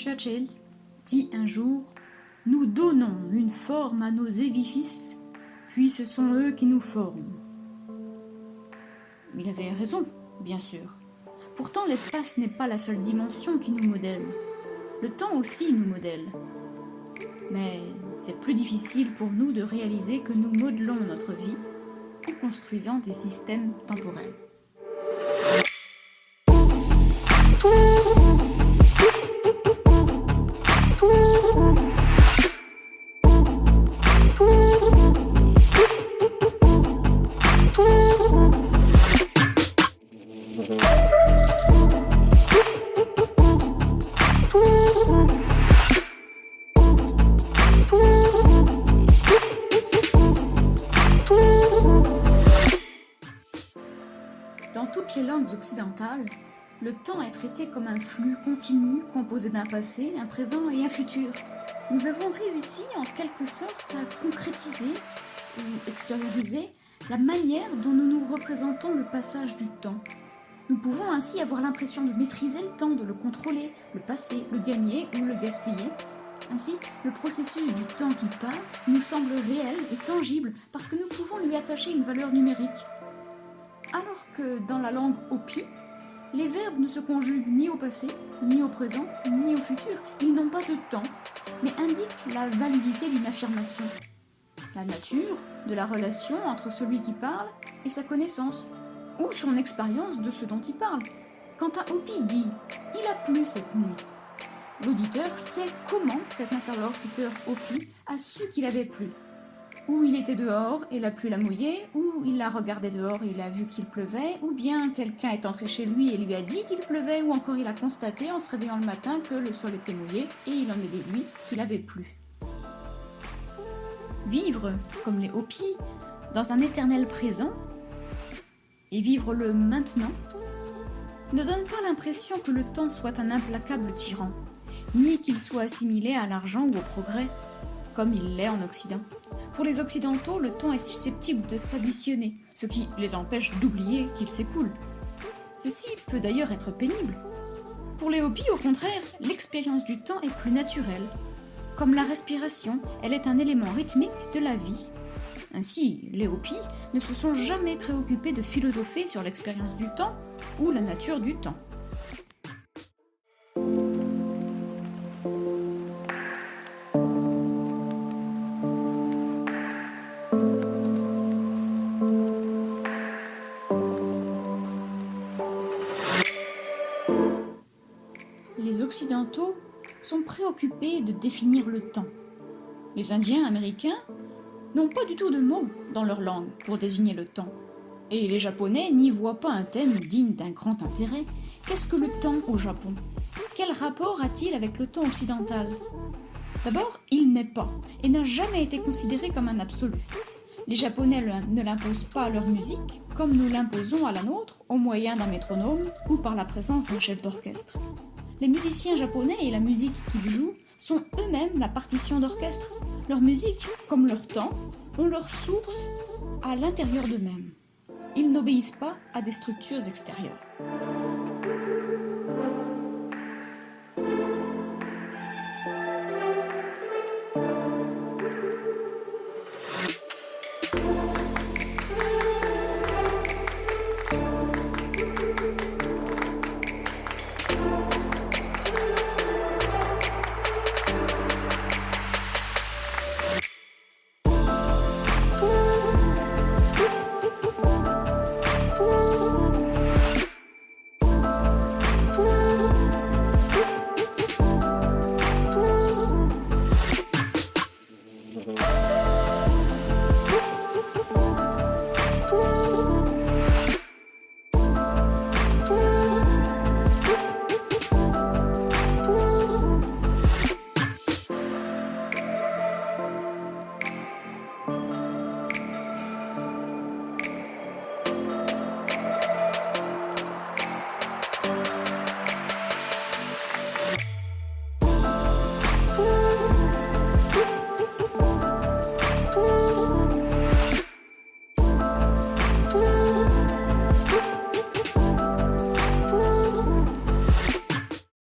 Churchill dit un jour « Nous donnons une forme à nos édifices, puis ce sont eux qui nous forment. » Il avait raison, bien sûr. Pourtant, l'espace n'est pas la seule dimension qui nous modèle. Le temps aussi nous modèle. Mais c'est plus difficile pour nous de réaliser que nous modelons notre vie en construisant des systèmes temporels. Dans toutes les langues occidentales, le temps est traité comme un flux continu composé d'un passé, un présent et un futur. Nous avons réussi en quelque sorte à concrétiser ou extérioriser la manière dont nous nous représentons le passage du temps. Nous pouvons ainsi avoir l'impression de maîtriser le temps, de le contrôler, le passer, le gagner ou le gaspiller. Ainsi, le processus du temps qui passe nous semble réel et tangible parce que nous pouvons lui attacher une valeur numérique. Alors que dans la langue Hopi, les verbes ne se conjuguent ni au passé, ni au présent, ni au futur. Ils n'ont pas de temps, mais indiquent la validité d'une affirmation. La nature de la relation entre celui qui parle et sa connaissance, ou son expérience de ce dont il parle. Quand un Hopi dit « il a plu cette nuit », l'auditeur sait comment cet interlocuteur Hopi a su qu'il avait plu. Ou il était dehors et la pluie l'a mouillé, ou il l'a regardé dehors et il a vu qu'il pleuvait, ou bien quelqu'un est entré chez lui et lui a dit qu'il pleuvait, ou encore il a constaté en se réveillant le matin que le sol était mouillé et il en est déduit qu'il avait plu. Vivre, comme les Hopis, dans un éternel présent, et vivre le maintenant, ne donne pas l'impression que le temps soit un implacable tyran, ni qu'il soit assimilé à l'argent ou au progrès, comme il l'est en Occident. Pour les Occidentaux, le temps est susceptible de s'additionner, ce qui les empêche d'oublier qu'il s'écoule. Ceci peut d'ailleurs être pénible. Pour les Hopis, au contraire, l'expérience du temps est plus naturelle. Comme la respiration, elle est un élément rythmique de la vie. Ainsi, les Hopis ne se sont jamais préoccupés de philosopher sur l'expérience du temps ou la nature du temps. Les Occidentaux sont préoccupés de définir le temps. Les Indiens américains n'ont pas du tout de mots dans leur langue pour désigner le temps. Et les Japonais n'y voient pas un thème digne d'un grand intérêt. Qu'est-ce que le temps au Japon ? Quel rapport a-t-il avec le temps occidental ? D'abord, il n'est pas et n'a jamais été considéré comme un absolu. Les Japonais ne l'imposent pas à leur musique comme nous l'imposons à la nôtre au moyen d'un métronome ou par la présence d'un chef d'orchestre. Les musiciens japonais et la musique qu'ils jouent sont eux-mêmes la partition d'orchestre. Leur musique, comme leur temps, ont leur source à l'intérieur d'eux-mêmes. Ils n'obéissent pas à des structures extérieures.